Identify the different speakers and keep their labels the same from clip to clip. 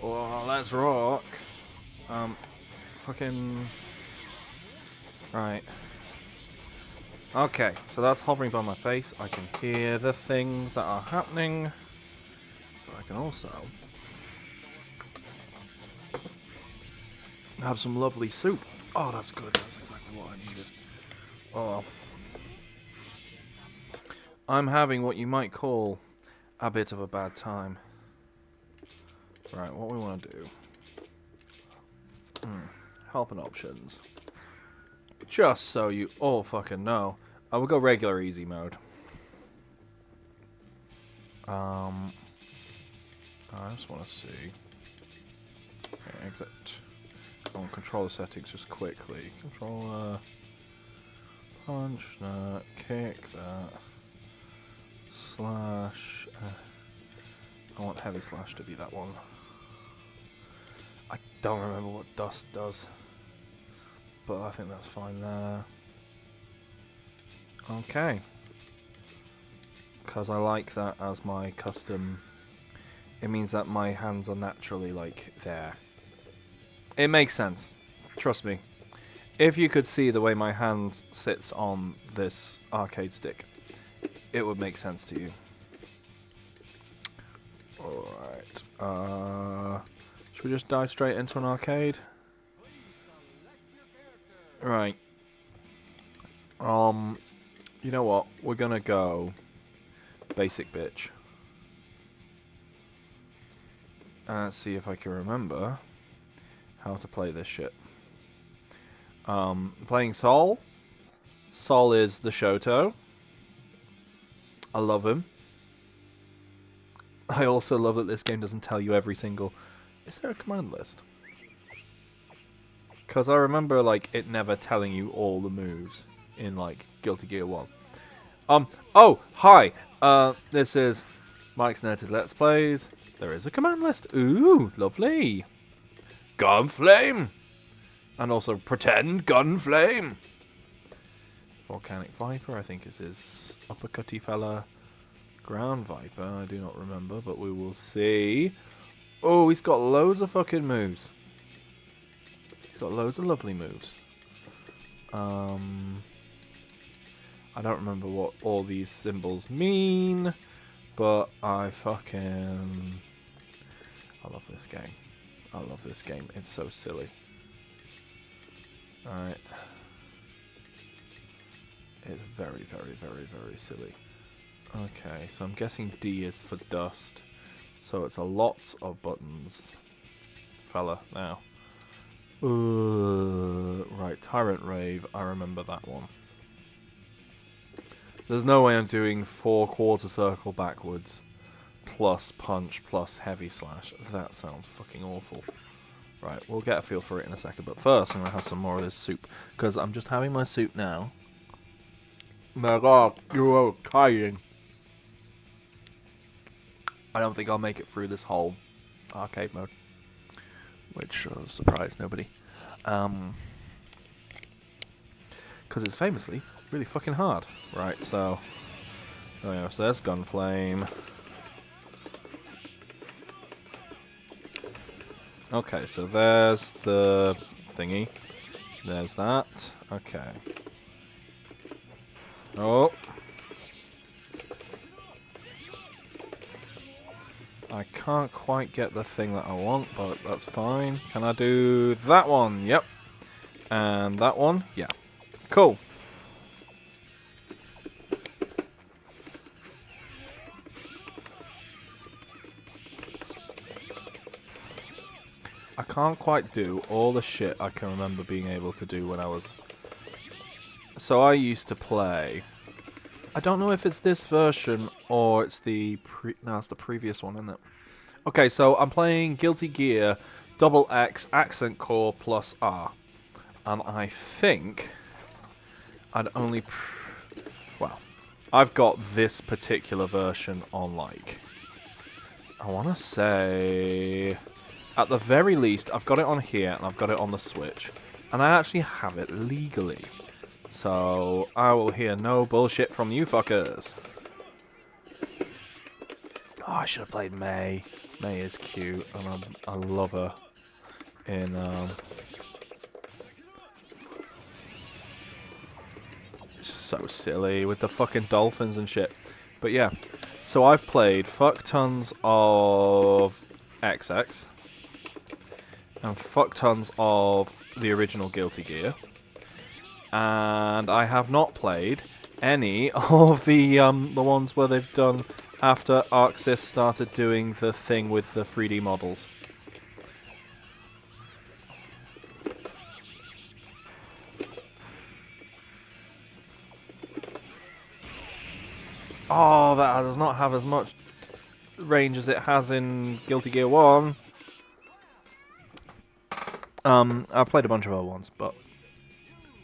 Speaker 1: Oh, let's rock. Fucking... Right. Okay, so that's hovering by my face. I can hear the things that are happening. But I can also have some lovely soup. Oh, that's good. That's exactly what I needed. Oh. I'm having what you might call a bit of a bad time. Right, what we want to do. Help and options. Just so you all fucking know. I will go regular easy mode. I just want to see. Okay, exit. I want to control the settings just quickly. Controller. Punch that. Kick that. Slash. I want heavy slash to be that one. I don't remember what dust does. But I think that's fine there. Okay. Because I like that as my custom. It means that my hands are naturally, like, there. It makes sense. Trust me. If you could see the way my hand sits on this arcade stick, it would make sense to you. Alright. Should we just dive straight into an arcade? Right. You know what? We're gonna go basic bitch. And see if I can remember how to play this shit. Playing Sol. Sol is the Shoto. I love him. I also love that this game doesn't tell you every single... Is there a command list? Because I remember, like, it never telling you all the moves in, like, Guilty Gear 1. Oh, hi! This is Mike's Nerded Let's Plays. There is a command list. Ooh, lovely. Gunflame! And also pretend Gunflame! Volcanic Viper, I think is his uppercutty fella. Ground Viper, I do not remember, but we will see. Oh, he's got loads of fucking moves. He's got loads of lovely moves. I don't remember what all these symbols mean, but I fucking... I love this game. I love this game. It's so silly. Alright. It's very, very, very, very silly. Okay, so I'm guessing D is for dust. So it's a lot of buttons. Fella, now. Right, Tyrant Rave. I remember that one. There's no way I'm doing 4 quarter circle backwards, plus punch, plus heavy slash. That sounds fucking awful. Right, we'll get a feel for it in a second, but first I'm going to have some more of this soup, because I'm just having my soup now. My God, you're dying. I don't think I'll make it through this whole arcade mode, which surprised nobody. Because it's famously really fucking hard. Right, so there so there's Gunflame. Okay, so there's the thingy. There's that. Okay. Oh. I can't quite get the thing that I want, but that's fine. Can I do that one? Yep. And that one? Yeah. Cool. I can't quite do all the shit I can remember being able to do when I was... So I used to play... I don't know if it's this version or it's the no, it's the previous one, isn't it? Okay, so I'm playing Guilty Gear Double X Accent Core plus R. And I think I'd only... well, I've got this particular version on, like... I want to say... At the very least, I've got it on here and I've got it on the Switch. And I actually have it legally. So, I will hear no bullshit from you fuckers. Oh, I should have played May. May is cute, and I love her in so silly with the fucking dolphins and shit. But yeah, so I've played fuck tons of XX and fuck tons of the original Guilty Gear, and I have not played any of the ones where they've done after ArcSys started doing the thing with the 3D models. Oh, that does not have as much range as it has in Guilty Gear 1. I've played a bunch of other ones, but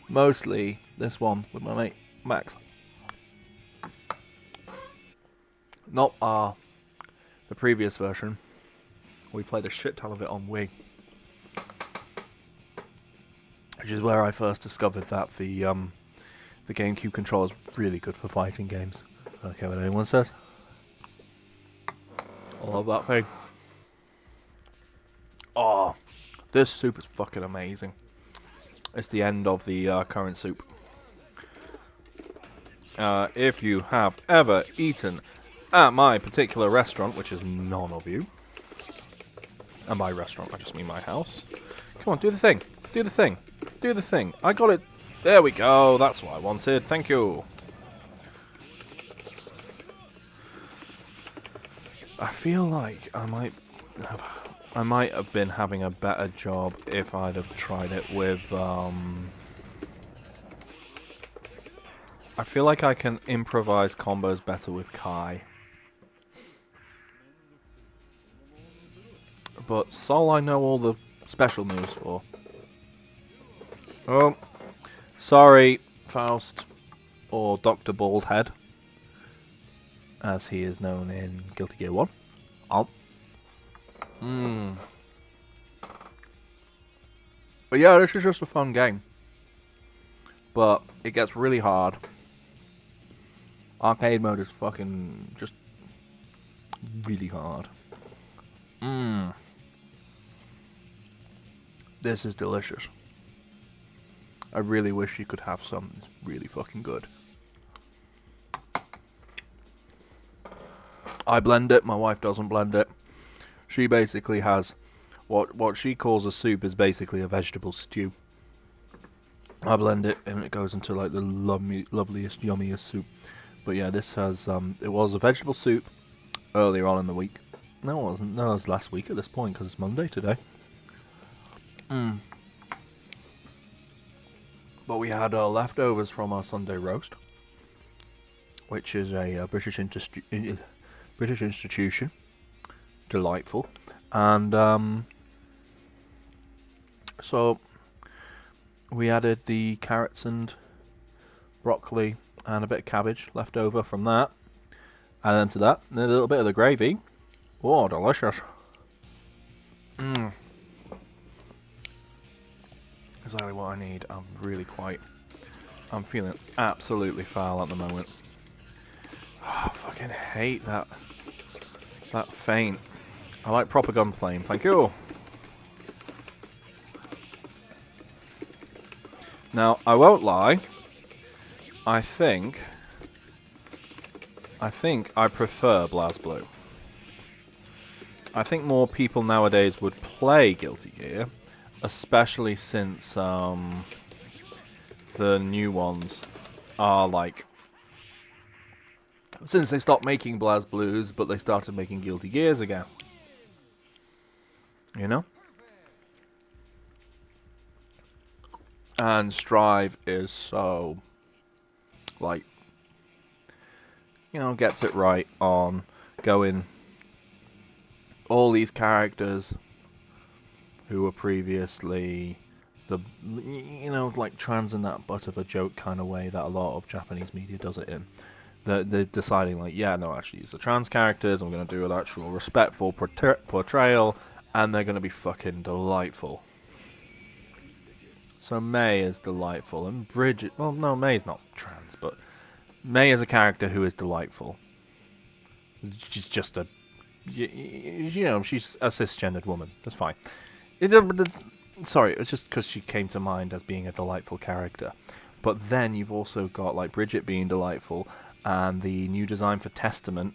Speaker 1: mostly this one with my mate Max. Not the previous version. We played a shit ton of it on Wii, which is where I first discovered that the GameCube controller is really good for fighting games. I don't care what anyone says. I love that thing. Oh, this soup is fucking amazing. It's the end of the current soup. If you have ever eaten at my particular restaurant, which is none of you, and by restaurant I just mean my house. Come on, do the thing. Do the thing. Do the thing. I got it. There we go. That's what I wanted. Thank you. I feel like I might have been having a better job if I'd have tried it with I feel like I can improvise combos better with Kai. But Sol I know all the special moves for. Oh, sorry, Faust, or Dr. Baldhead, as he is known in Guilty Gear 1. But yeah, this is just a fun game. But it gets really hard. Arcade mode is fucking just really hard. This is delicious. I really wish you could have some. It's really fucking good. I blend it, my wife doesn't blend it. She basically has what she calls a soup is basically a vegetable stew. I blend it and it goes into like the loveliest, yummiest soup. But yeah, this has it was a vegetable soup earlier on in the week. No, it wasn't. No, it was last week at this point because it's Monday today. But we had leftovers from our Sunday roast, which is a British institution. Delightful. And so we added the carrots and broccoli and a bit of cabbage left over from that. And then to that, a little bit of the gravy. Oh, delicious. Exactly what I need. I'm feeling absolutely foul at the moment. Oh, I fucking hate that feint. I like proper gun flame. Thank you. Now, I won't lie. I think I prefer Blazblue. I think more people nowadays would play Guilty Gear, especially since the new ones are like... Since they stopped making Blazblues, but they started making Guilty Gears again. You know? And Strive is so... like... you know, gets it right on going... all these characters who were previously the, you know, like trans in that butt of a joke kind of way that a lot of Japanese media does it in. They're deciding like, yeah, no, actually, these are trans characters, I'm going to do an actual respectful portrayal, and they're going to be fucking delightful. So May is delightful, and Bridget, well, no, May's not trans, but May is a character who is delightful. She's just a You know, she's a cisgendered woman. That's fine. Sorry, it's just because she came to mind as being a delightful character. But then you've also got like Bridget being delightful, and the new design for Testament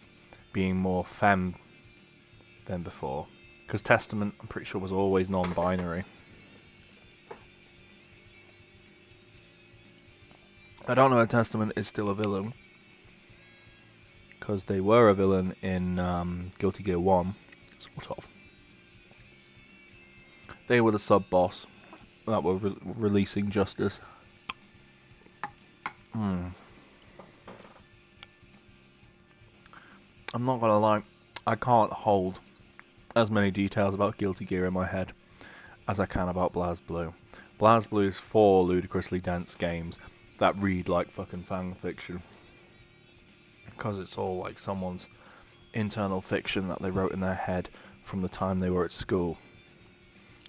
Speaker 1: being more femme than before. Because Testament, I'm pretty sure, was always non-binary. I don't know if Testament is still a villain. Because they were a villain in Guilty Gear 1. Sort of. They were the sub-boss that were releasing justice. I'm not gonna lie, I can't hold as many details about Guilty Gear in my head as I can about Blazblue. Blazblue is 4 ludicrously dense games that read like fucking fan fiction. Because it's all like someone's internal fiction that they wrote in their head from the time they were at school.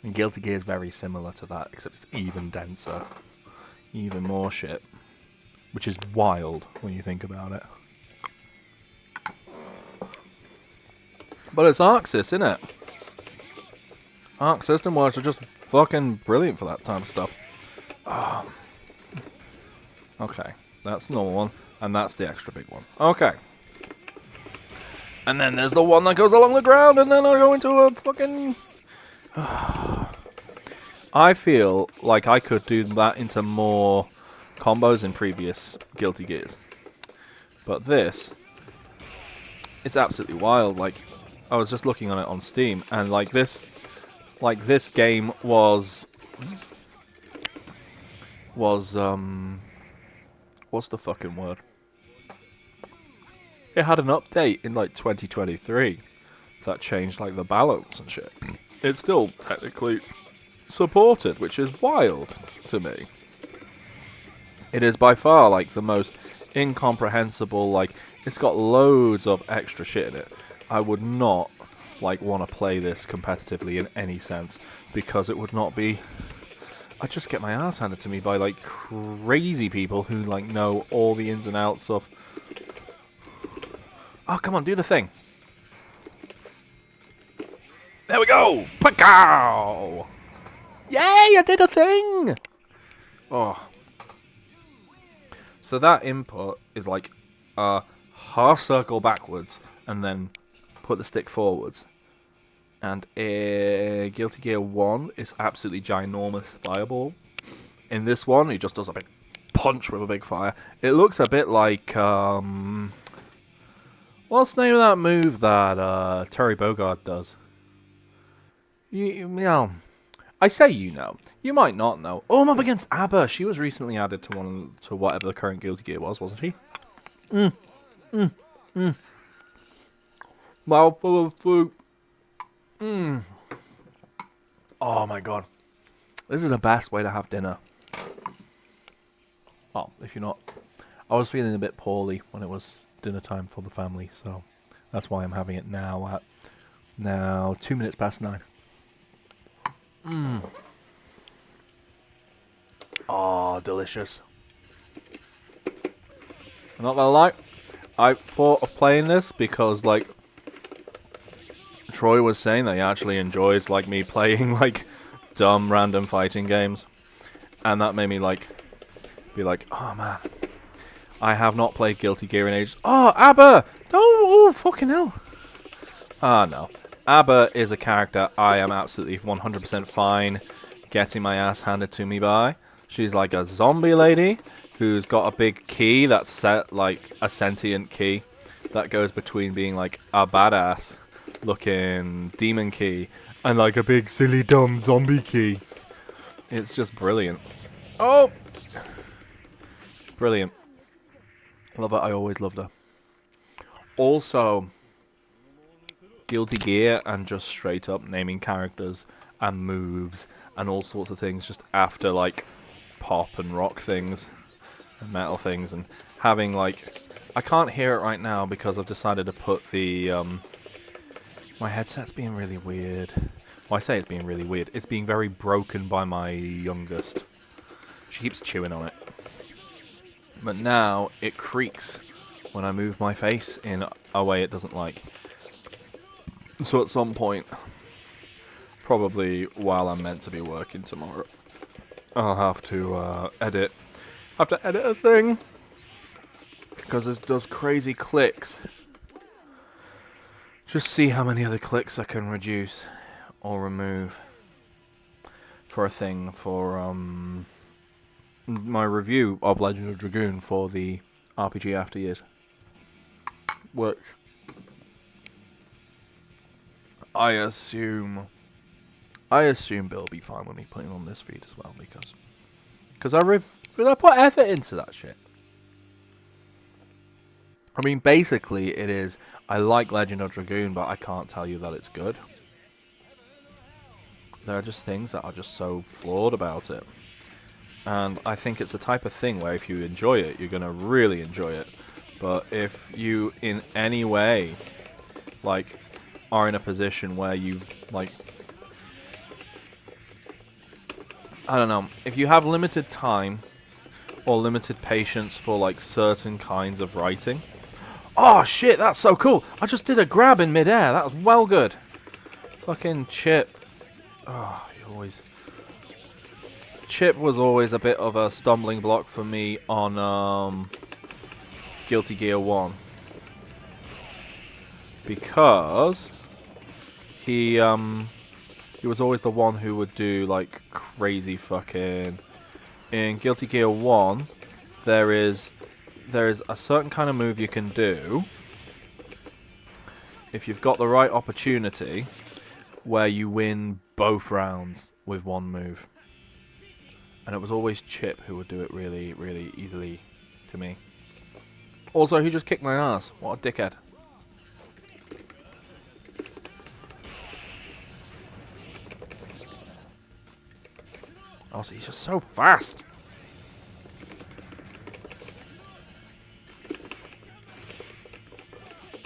Speaker 1: And Guilty Gear is very similar to that, except it's even denser. Even more shit. Which is wild when you think about it. But it's Arc Sys, isn't it? Arc System Works are just fucking brilliant for that type of stuff. Oh. Okay, that's the normal one. And that's the extra big one. Okay. And then there's the one that goes along the ground, and then I go into a fucking... I feel like I could do that into more combos in previous Guilty Gears. But this... It's absolutely wild. Like, I was just looking on it on Steam, and like this game was... what's the fucking word? It had an update in like 2023 that changed like the balance and shit. It's still technically supported, which is wild to me. It is by far like the most incomprehensible, like it's got loads of extra shit in it. I would not like want to play this competitively in any sense because it would not be... I'd just get my ass handed to me by like crazy people who like know all the ins and outs of... Oh, come on, do the thing. There we go! Pacow! Yay, I did a thing! Oh. So that input is like a half circle backwards and then put the stick forwards. And Guilty Gear 1 is absolutely ginormous fireball. In this one, he just does a big punch with a big fire. It looks a bit like... what's the name of that move that Terry Bogard does? You know, I say you know. You might not know. Oh, I'm up against ABBA. She was recently added to whatever the current Guilty Gear was, wasn't she? Mouthful of soup. Oh my god. This is the best way to have dinner. Well, if you're not... I was feeling a bit poorly when it was dinner time for the family, so that's why I'm having it now at 2 minutes past 9. Oh, delicious. I'm not gonna lie, I thought of playing this because like Troy was saying that he actually enjoys like me playing like dumb random fighting games, and that made me like be like, oh man, I have not played Guilty Gear in ages. Oh, ABBA! Oh, fucking hell. Ah, no. ABBA is a character I am absolutely 100% fine getting my ass handed to me by. She's like a zombie lady who's got a big key that's set like a sentient key that goes between being like a badass looking demon key and like a big silly dumb zombie key. It's just brilliant. Oh! Brilliant. Love her. I always loved her. Also, Guilty Gear and just straight up naming characters and moves and all sorts of things just after like pop and rock things and metal things, and having like... I can't hear it right now because I've decided to put the... my headset's being really weird. Well, I say it's being really weird. It's being very broken by my youngest. She keeps chewing on it. But now it creaks when I move my face in a way it doesn't like. So at some point, probably while I'm meant to be working tomorrow, I'll have to edit. Have to edit a thing because this does crazy clicks. Just see how many other clicks I can reduce or remove for a thing for my review of Legend of Dragoon for the RPG After Years. Which I assume Bill will be fine with me putting on this feed as well because I put effort into that shit. I mean, basically, it is. I like Legend of Dragoon, but I can't tell you that it's good. There are just things that are just so flawed about it. And I think it's a type of thing where if you enjoy it, you're going to really enjoy it. But if you, in any way, like, are in a position where you, like, I don't know, if you have limited time or limited patience for, like, certain kinds of writing. Oh, shit, that's so cool. I just did a grab in midair. That was well good. Fucking Chip. Oh, you always... Chip was always a bit of a stumbling block for me on Guilty Gear 1. Because he was always the one who would do, like, crazy fucking... In Guilty Gear 1, there is a certain kind of move you can do if you've got the right opportunity where you win both rounds with one move. And it was always Chip who would do it really, really easily to me. Also, he just kicked my ass. What a dickhead. Also, he's just so fast.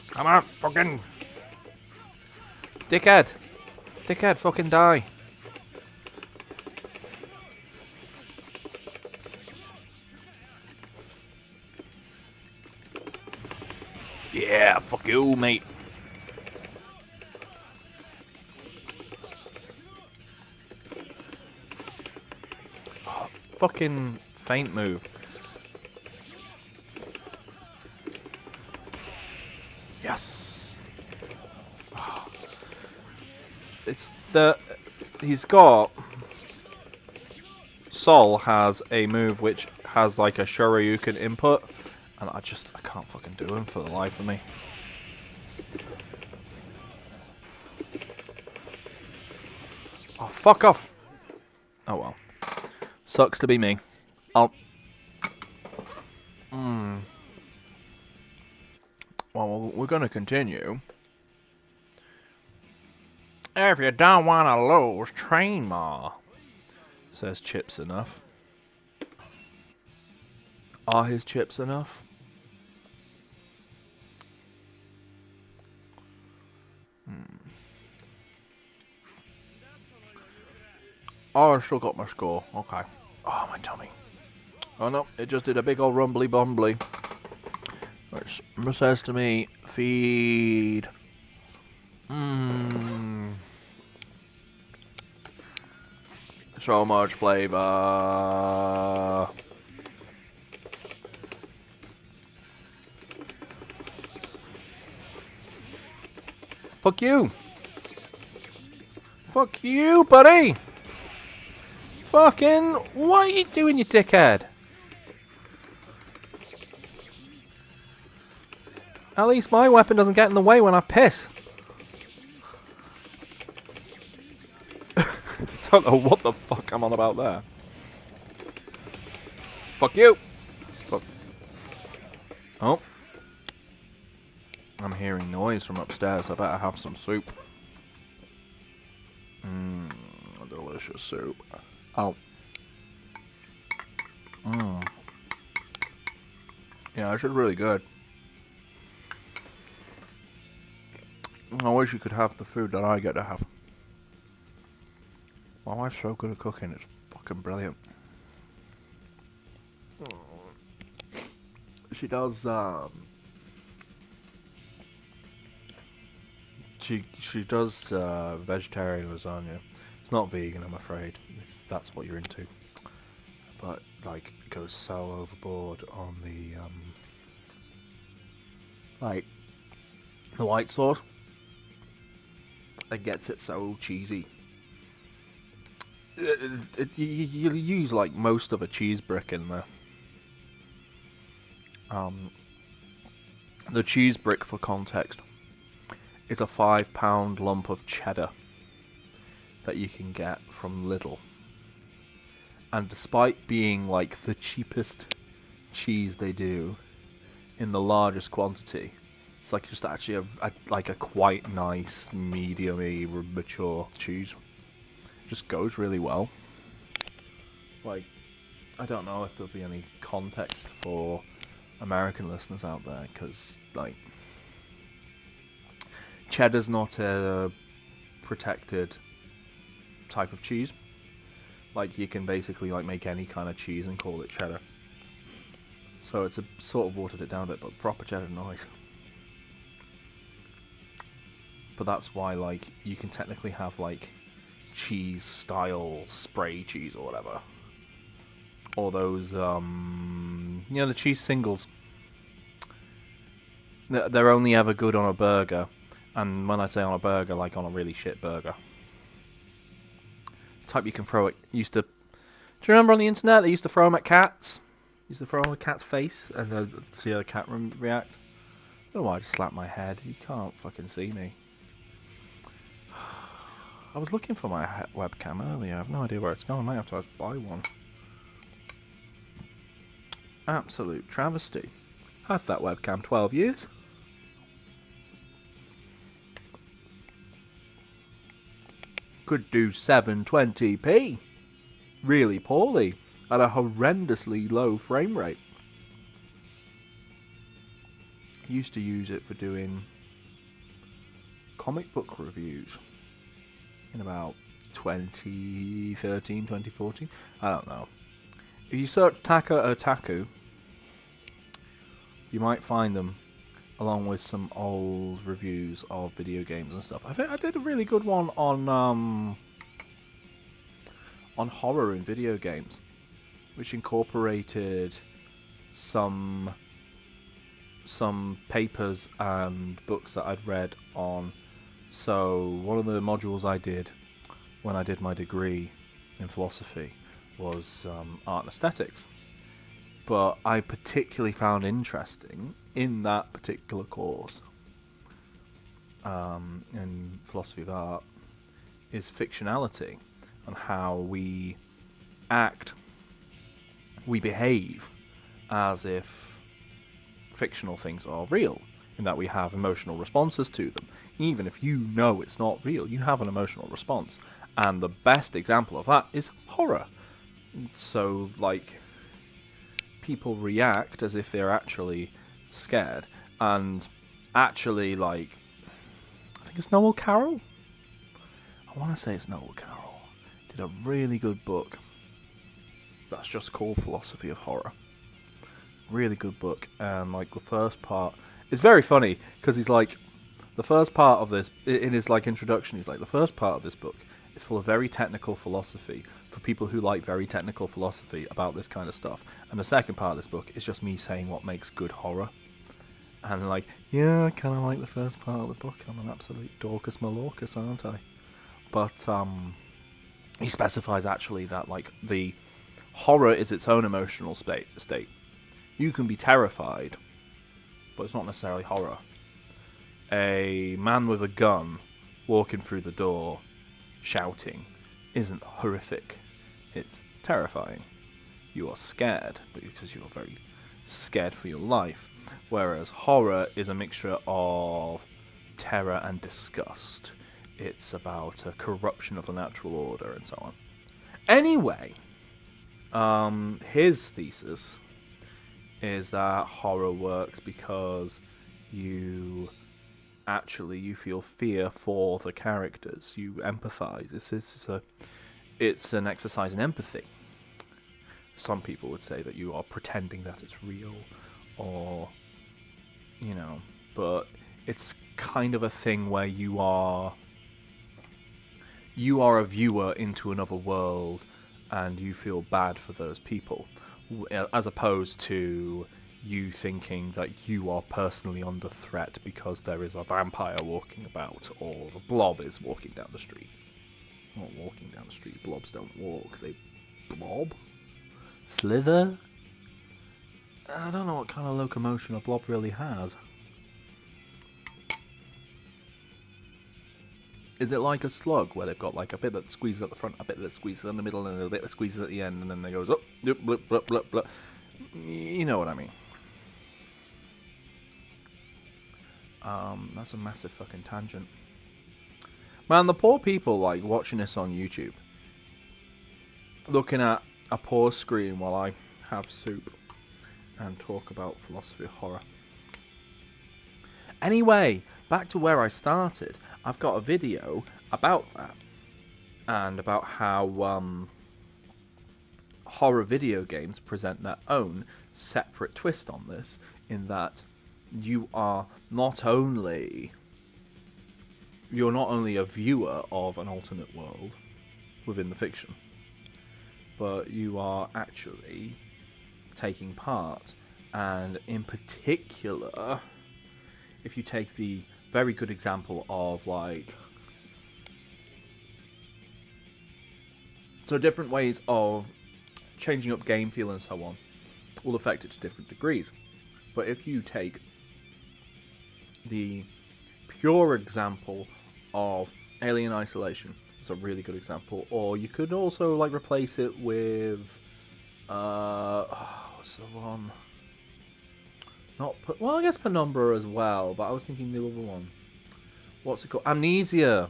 Speaker 1: Come on, fucking... Dickhead. Dickhead, fucking die. Yeah, fuck you, mate. Oh, fucking feint move. Yes. Oh. It's the... He's got... Sol has a move which has like a Shoryuken input. And I can't fucking do him for the life of me. Oh, fuck off. Oh well. Sucks to be me. Well, we're going to continue. If you don't want to lose, train more. Says Chips enough. Are his chips enough? Oh, I still got my score. Okay. Oh, my tummy. Oh no, it just did a big old rumbly bumbly. Which says to me, feed. So much flavor. Fuck you. Fuck you, buddy. Fucking, what are you doing, you dickhead? At least my weapon doesn't get in the way when I piss. Don't know what the fuck I'm on about there. Fuck you. Fuck. Oh. I'm hearing noise from upstairs. I better have some soup. A delicious soup. Oh. Yeah, it's really good. I wish you could have the food that I get to have. My wife's so good at cooking, it's fucking brilliant. She does, She does vegetarian lasagna. It's not vegan, I'm afraid, if that's what you're into. But like, it goes so overboard on the like the white sauce. It gets it so cheesy. You use like most of a cheese brick in there. The cheese brick, for context, is a £5 lump of cheddar that you can get from Lidl. And despite being like the cheapest cheese they do in the largest quantity, it's like just actually a quite nice, medium-y, mature cheese. Just goes really well. Like, I don't know if there'll be any context for American listeners out there, because like cheddar's not a protected type of cheese. Like, you can basically like make any kind of cheese and call it cheddar. So it's a sort of watered it down a bit, but proper cheddar noise. But that's why like you can technically have like cheese style spray cheese or whatever. Or those the cheese singles. They're only ever good on a burger. And when I say on a burger, like on a really shit burger. Type you can throw it. Do you remember on the internet they used to throw them at cats? Used to throw them at a cat's face and see how the cat react. I don't know why I just slapped my head. You can't fucking see me. I was looking for my webcam earlier. I have no idea where it's gone. I might have to buy one. Absolute travesty. Had that webcam 12 years. Could do 720p. Really poorly. At a horrendously low frame rate. Used to use it for doing comic book reviews in about 2013, 2014. I don't know. If you search Taka Otaku, you might find them along with some old reviews of video games and stuff. I did a really good one on horror in video games, which incorporated some papers and books that I'd read on. So one of the modules I did when I did my degree in philosophy was art and aesthetics. But I particularly found interesting in that particular course in philosophy of art is fictionality and how we act, we behave as if fictional things are real, in that we have emotional responses to them. Even if you know it's not real, you have an emotional response. And the best example of that is horror. So, like, people react as if they're actually scared. And actually, like, I think it's Noel Carroll? I want to say it's Noel Carroll. Did a really good book that's just called Philosophy of Horror. Really good book. And, like, the first part is very funny, because he's like, the first part of this, in his, like, introduction, he's like, the first part of this book is full of very technical philosophy for people who like very technical philosophy about this kind of stuff. And the second part of this book is just me saying what makes good horror. And like, yeah, I kind of like the first part of the book. I'm an absolute Dorcas Malorcas, aren't I? But he specifies actually that like the horror is its own emotional state. You can be terrified, but it's not necessarily horror. A man with a gun walking through the door shouting isn't horrific, it's terrifying. You are scared, but because you are very scared for your life. Whereas horror is a mixture of terror and disgust. It's about a corruption of the natural order and so on. Anyway, his thesis is that horror works because you feel fear for the characters. You empathize. It's an exercise in empathy. Some people would say that you are pretending that it's real, or but it's kind of a thing where you are a viewer into another world and you feel bad for those people, as opposed to you thinking that you are personally under threat because there is a vampire walking about or the blob is walking down the street. Not walking down the street, blobs don't walk, they blob? Slither? I don't know what kind of locomotion a blob really has. Is it like a slug, where they've got like a bit that squeezes at the front, a bit that squeezes in the middle, and a bit that squeezes at the end, and then they goes, oh, blip, blip, blip, blip. You know what I mean. That's a massive fucking tangent. Man, the poor people, like, watching this on YouTube, looking at a poor screen while I have soup and talk about philosophy of horror. Anyway, back to where I started. I've got a video about that, and about how horror video games present their own separate twist on this, in that you're not only a viewer of an alternate world within the fiction, but you are actually taking part. And in particular, if you take the very good example of, like, so different ways of changing up game feel and so on will affect it to different degrees. But if you take the pure example of Alien Isolation, it's a really good example. Or you could also, like, replace it with what's the one? Well, I guess Penumbra as well, but I was thinking the other one. What's it called? Amnesia.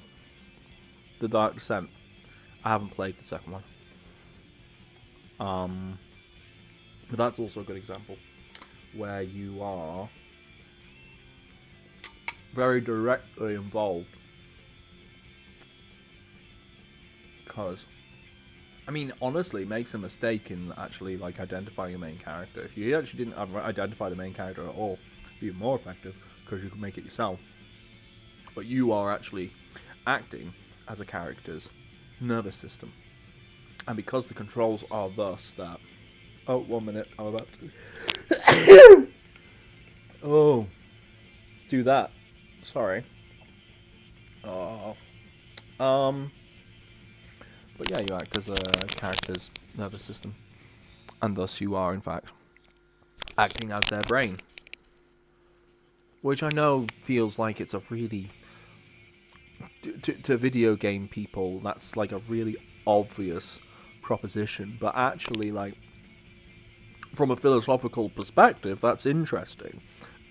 Speaker 1: The Dark Descent. I haven't played the second one. But that's also a good example where you are very directly involved. Because, I mean, honestly, it makes a mistake in actually, like, identifying a main character. If you actually didn't identify the main character at all, it'd be more effective because you can make it yourself. But you are actually acting as a character's nervous system. And because the controls are thus that... Oh, 1 minute, I'm about to... Oh, let's do that. Sorry. Oh. But yeah, you act as a character's nervous system. And thus you are, in fact, acting as their brain. Which I know feels like it's a really... To video game people, that's like a really obvious proposition. But actually, like, from a philosophical perspective, that's interesting.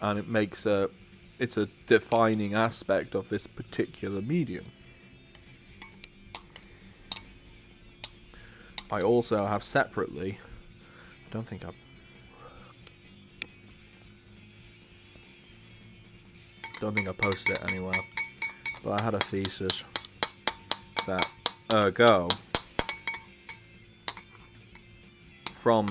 Speaker 1: And it makes it's a defining aspect of this particular medium. I also have separately... I don't think I posted it anywhere. But I had a thesis that ergo from,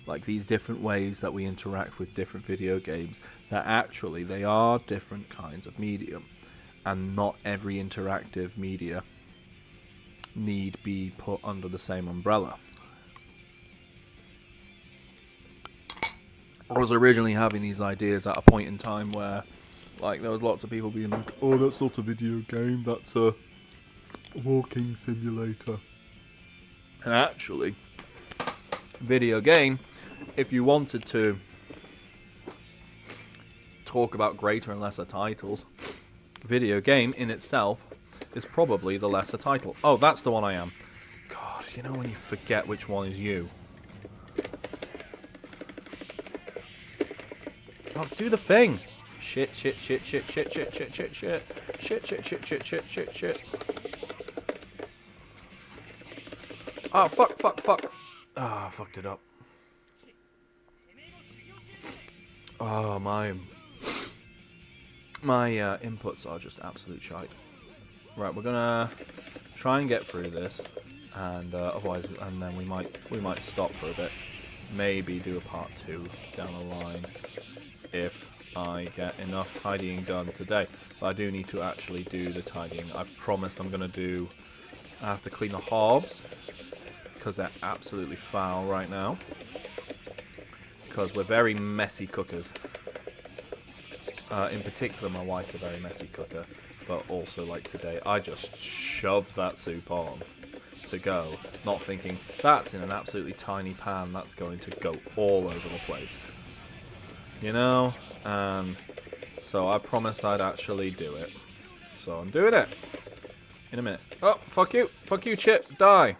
Speaker 1: like, these different ways that we interact with different video games, that actually they are different kinds of medium, and not every interactive media need be put under the same umbrella. I was originally having these ideas at a point in time where, like, there was lots of people being like, oh, that's not a video game, that's a walking simulator. And actually, video game, if you wanted to talk about greater and lesser titles, video game in itself is probably the lesser title. Oh, that's the one I am. God, you know when you forget which one is you. Oh, do the thing! Shit. Oh, fuck. Ah, I fucked it up. Oh, my inputs are just absolute shite. Right, we're gonna try and get through this, and otherwise, and then we might stop for a bit. Maybe do a part 2 down the line, if I get enough tidying done today. But I do need to actually do the tidying. I've promised I'm going to do... I have to clean the hobs, because they're absolutely foul right now. Because we're very messy cookers. In particular, my wife's a very messy cooker. But also, like today, I just shoved that soup on to go, not thinking, that's in an absolutely tiny pan, that's going to go all over the place. You know? And so I promised I'd actually do it. So I'm doing it. In a minute. Oh, fuck you. Fuck you, Chip. Die.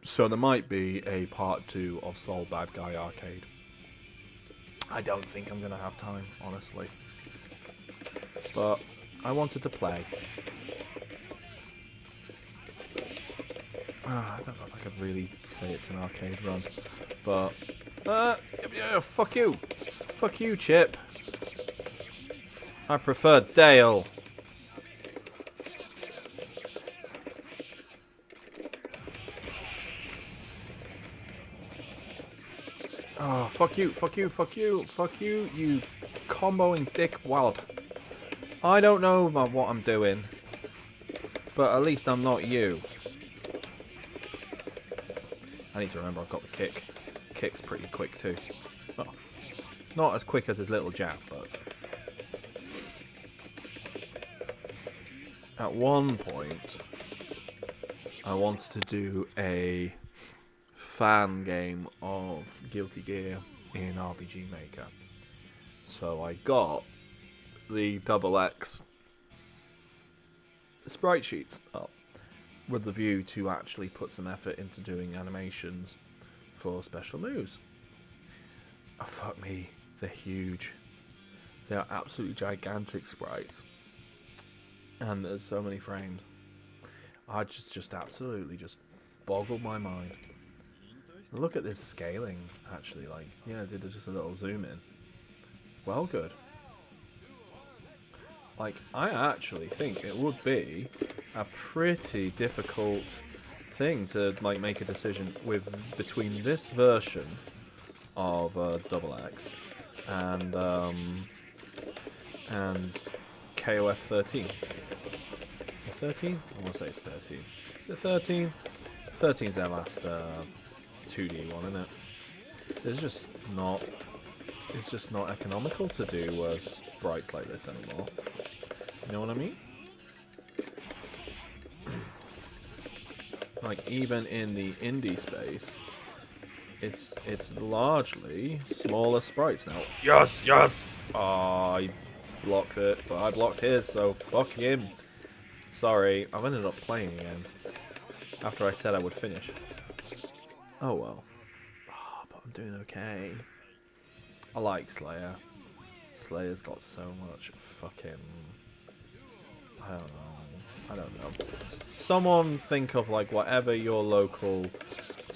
Speaker 1: So there might be a part 2 of Soul Bad Guy Arcade. I don't think I'm going to have time, honestly. But I wanted to play. I don't know if I could really say it's an arcade run. But, yeah, fuck you. Fuck you, Chip. I prefer Dale. Oh, fuck you, fuck you, fuck you, fuck you, you comboing dickwad. I don't know about what I'm doing, but at least I'm not you. I need to remember I've got the kick. Kick's pretty quick too. Well, not as quick as his little jab, but... At one point, I wanted to do a fan game of Guilty Gear in RPG Maker. So I got the XX sprite sheets up with the view to actually put some effort into doing animations for special moves. Oh, fuck me, they're huge. They are absolutely gigantic sprites. And there's so many frames. I just absolutely just boggled my mind. Look at this scaling, actually, like, yeah, I did just a little zoom in. Well, good. Like, I actually think it would be a pretty difficult thing to, like, make a decision between this version of XX and KOF 13. 13? I want to say it's 13. Is it 13? 13's their last 2D one, isn't it? It's just not economical to do sprites like this anymore. You know what I mean? Like, even in the indie space, it's largely smaller sprites now. Yes, yes! Oh, I blocked it, but I blocked his, so fuck him. Sorry, I've ended up playing again. After I said I would finish. Oh well. Oh, but I'm doing okay. I like Slayer. Slayer's got so much fucking... I don't know. Someone think of, like, whatever your local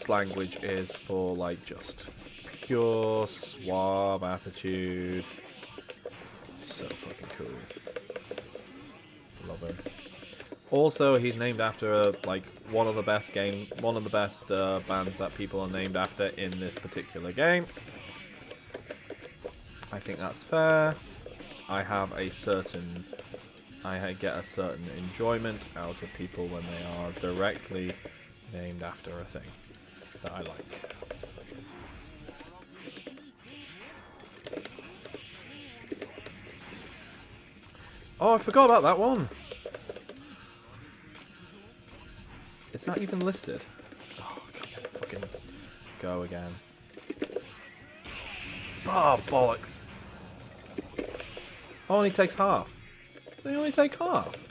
Speaker 1: language is for, like, just pure suave attitude. So fucking cool. Love him. Also, he's named after like one of the best bands that people are named after in this particular game. I think that's fair. I get a certain enjoyment out of people when they are directly named after a thing that I like. Oh, I forgot about that one. It's not even listed. Oh, I can't fucking go again. Oh, bollocks. Only takes half. They only take half.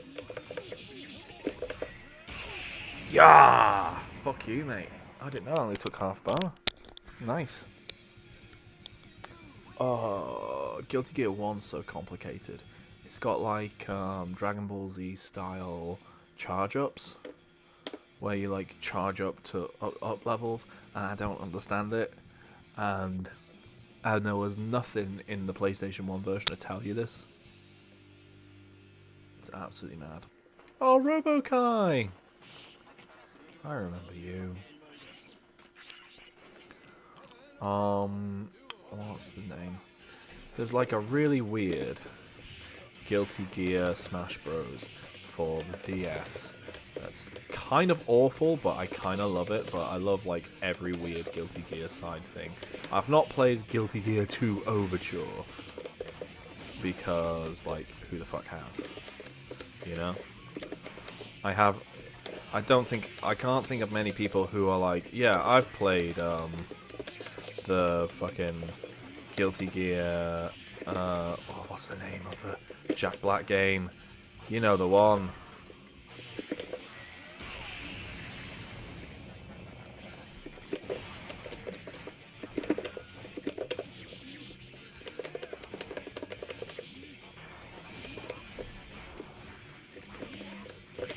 Speaker 1: Yeah! Fuck you, mate. I didn't know I only took half bar. Nice. Oh, Guilty Gear 1's so complicated. It's got like Dragon Ball Z style charge-ups, where you like charge up to up levels, and I don't understand it. And there was nothing in the PlayStation 1 version to tell you this. It's absolutely mad. Oh, Robo-Kai! I remember you. What's the name? There's like a really weird Guilty Gear Smash Bros. For the DS. That's kind of awful, but I kind of love it. But I love like every weird Guilty Gear side thing. I've not played Guilty Gear 2 Overture because, like, who the fuck has? You know? I can't think of many people who are like, yeah, I've played the fucking Guilty Gear. What's the name of the Jack Black game? You know the one.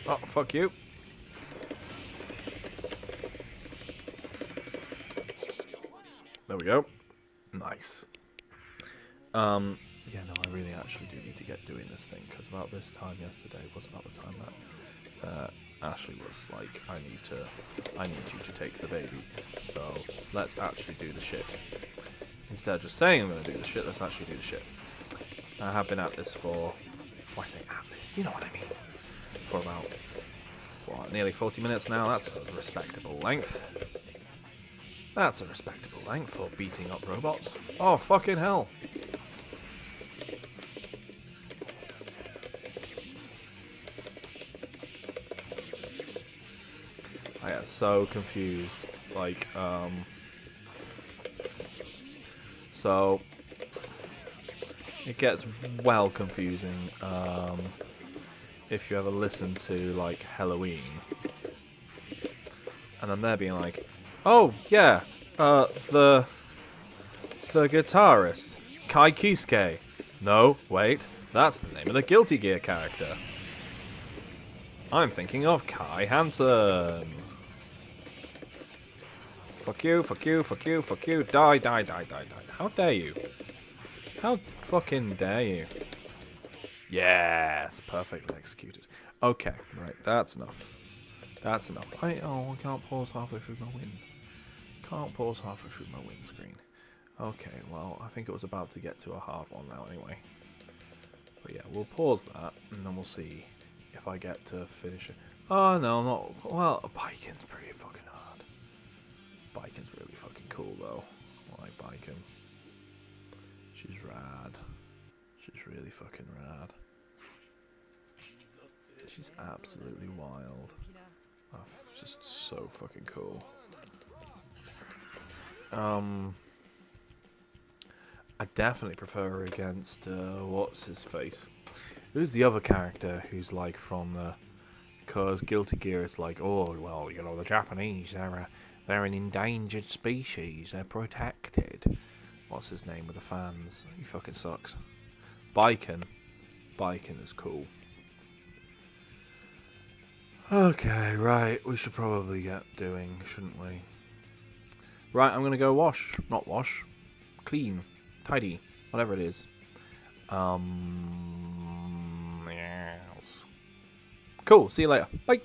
Speaker 1: Oh, fuck you. There we go. Nice. Yeah, no, I really actually do need to get doing this thing, because about this time yesterday was about the time that Ashley was like, I need you to take the baby. So let's actually do the shit. Instead of just saying I'm going to do the shit, let's actually do the shit. I have been at this for, why say at this? You know what I mean. For about, what, nearly 40 minutes now. That's a respectable length. That's a respectable length for beating up robots. Oh, fucking hell. I get so confused. Like, so it gets well confusing if you ever listen to like Halloween, and then they're being like, oh yeah, the guitarist Kai Kisuke. No, wait, that's the name of the Guilty Gear character. I'm thinking of Kai Hansen. Fuck you, fuck you, fuck you, fuck you. Die, die, die, die, die. How dare you? How fucking dare you? Yes, perfectly executed. Okay, right, that's enough. That's enough. I can't pause halfway through my win. Can't pause halfway through my win screen. Okay, well, I think it was about to get to a hard one now anyway. But yeah, we'll pause that, and then we'll see if I get to finish it. Oh, no, not... Well, biking's pretty fucking hard. Biking's really fucking cool, though. I like biking. She's rad. She's really fucking rad. She's absolutely wild. Oh, just so fucking cool. I definitely prefer her against, what's his face? Who's the other character who's like from the... Because Guilty Gear is like, oh, well, you know, the Japanese, they're an endangered species, they're protected. What's his name with the fans? He fucking sucks. Biken is cool. Okay, right, we should probably get doing, shouldn't we? Right, I'm gonna go wash. Not wash. Clean. Tidy. Whatever it is. Yes. Cool, see you later. Bye.